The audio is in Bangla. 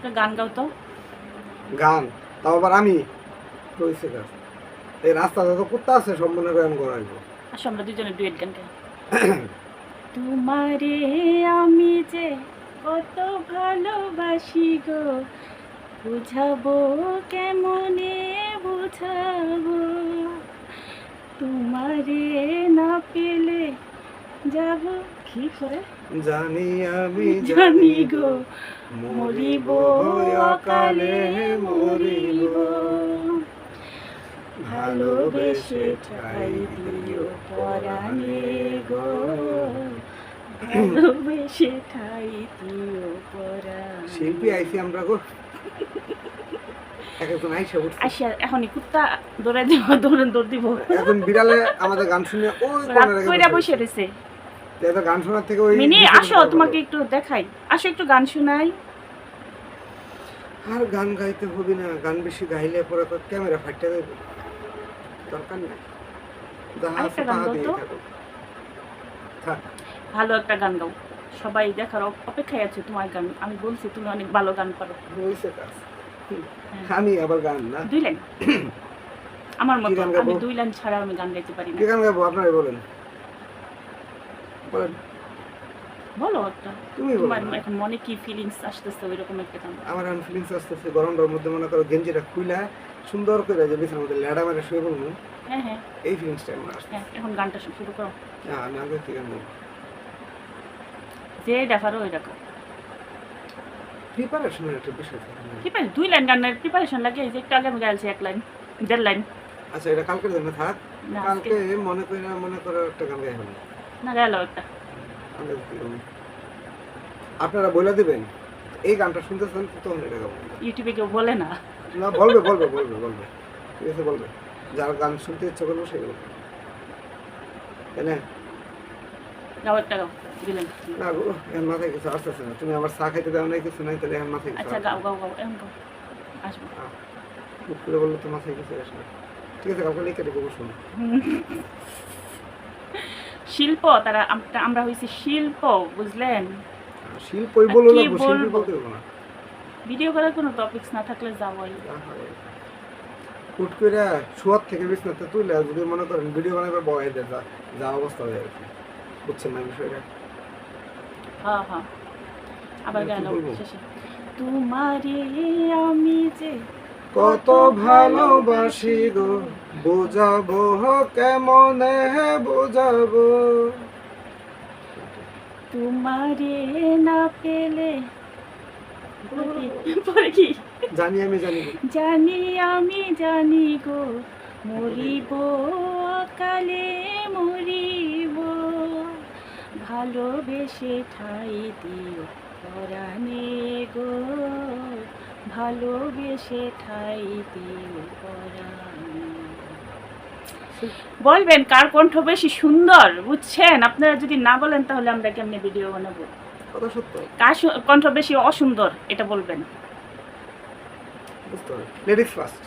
একটা গান গাও তো। গান তাও আবার আমি কইছে গাছ এই রাস্তাতে তো কুত্তা আছে সব মনে গান করাইবো। আসো আমরা দুজনে ডুয়েট গান গাই। তোমারে আমি যে কত ভালোবাসি গো, বুঝাবো কেমনে বুঝাবো, তোমারে না পেলে যাব কি করে জানি আমি জানি গো, মরিব মরিব অকালে অকালে মরিব মরিব, ভালোবেসে ঠাই দিও পরাণে গো, ভালোবেসে ঠাই দিও পরাণে। শিল্পী আইছি আমরা গো একজন আইসা উঠছে আসিয়া এখনই কুত্তা দৌড়াই দিব, দৌড় দিব, এখন বিড়ালে আমাদের গান শুনে ওই রাত কোণে কইরা বসে রয়েছে। এত গান শোনার থেকে ওই মিনি ভিতরে আসো যাওয়া তোমাকে ভালো। একটু দেখাই, আসো একটু গান শোনাই। আর গান গাইতে হবে না, গান বেশি গাইলে পরে তো ক্যামেরা ফাটতে দেবে, দরকার নেই। যাহা আছে আরেকটা গান তাহা গাও দিয়ে তো। থাকো। থাক ভালো একটা গান গাও, সবাই দেখার অপেক্ষায় আছে তোমার গান। আমি বলছি তুমি অনেক ভালো গান পারো। হয়েছে কাজ। হ্যাঁ। আমি আবার গান না 2 লাইন আমার কি মতো, গান গাবো? আমি 2 লাইন ছাড়া আমি গান গাইতে পারি না। কি গান গাবো আপনারাই বলেন বলেন বলো একটা, তুমি বলো তোমার না। এখন মনে কি ফিলিংস আসতেছে ওইরকম একটা গান। আমার এখন ফিলিংস আসতেছে গরমটার মধ্যে মনে করো গেঞ্জিটা খুইলা সুন্দর করে যে বিছানার মধ্যে লেডা মেরে শুয়ে পড়বো, হ্যাঁ হ্যাঁ এই ফিলিংসটা আমার আসছে। হ্যাঁ, এখন গানটা শুরু করো। না আমি আগে কি গান গাবো? যে দেখারো ওই দেখো। প্রিপারেশনের একটা বিষয় থাকে না। ঠিক আছে, 2 লাইন গানের প্রিপারেশন লাগে। এই যে একটু আগে আমি গাইছি 1 লাইন 1.5 লাইন। আচ্ছা এটা কালকের জন্য থাক, না কালকে আজকে মনে করো একটা গান গাই হলো। না গেল একটা। আমি কি গাবো? আপনারা বলে দিবেন এই গানটা শুনতেছেন তখন এটা গাবো। ইউটিউবে কেউ বলে না। না বলবে বলবে বলবে বলবে ঠিক আছে বলবে, যার গান শুনতে ইচ্ছা করবো সেই বলবে, তাই না? গাও একটা গাও, 2 লাইন। না গো এখন মাথায় কিছু আসতেছে না, তুমি আমার চা খাইতে দাও নাই কিছু নাই, তাহলে এখন মাথায় কিছু আচ্ছা আসবে গাও না। গাও গাও, এখন গাও, আসবো। মুখ করে বললে তো মাথায় কিছু আসে না। ঠিক আছে কালকে লিখে দেবো শুনো। শিল্প তারা আমরা হইছি শিল্প, বুঝলেন? শিল্পই বলো কি লাগবো, শিল্পী বলবো? বলতে হবে না। ভিডিও করার কোনো টপিকস না থাকলে যাওয়াই। হুট করে শোয়ার থেকে বিছনাতে তুলে যদি মনে করেন ভিডিও বানাবার বয় দেয় যা অবস্থা হয়ে গেছে, বুঝছেন না বিষয়টা? হ্যাঁ হ্যাঁ, আবার কি গান বলবো? শেষে। তোমারে আমি যে কত ভালোবাসি গো, বোঝাবো কেমনে বোঝাবো, তোমারে না পেলে পরে কি জানি আমি জানি গো। জানি আমি জানি গো, মরিব অকালে মরিব, ভালোবেসে ঠাই দিও পরাণে গো, ভালোবেসে ঠাই দিও পরাণে। বলবেন কার কণ্ঠ বেশি সুন্দর, বুঝছেন? আপনারা যদি না বলেন তাহলে আমরা কেমনে ভিডিও বানাবো? কথা সত্য, কার কণ্ঠ বেশি অসুন্দর এটা বলবেন। বুঝতে হবে। Ladies first.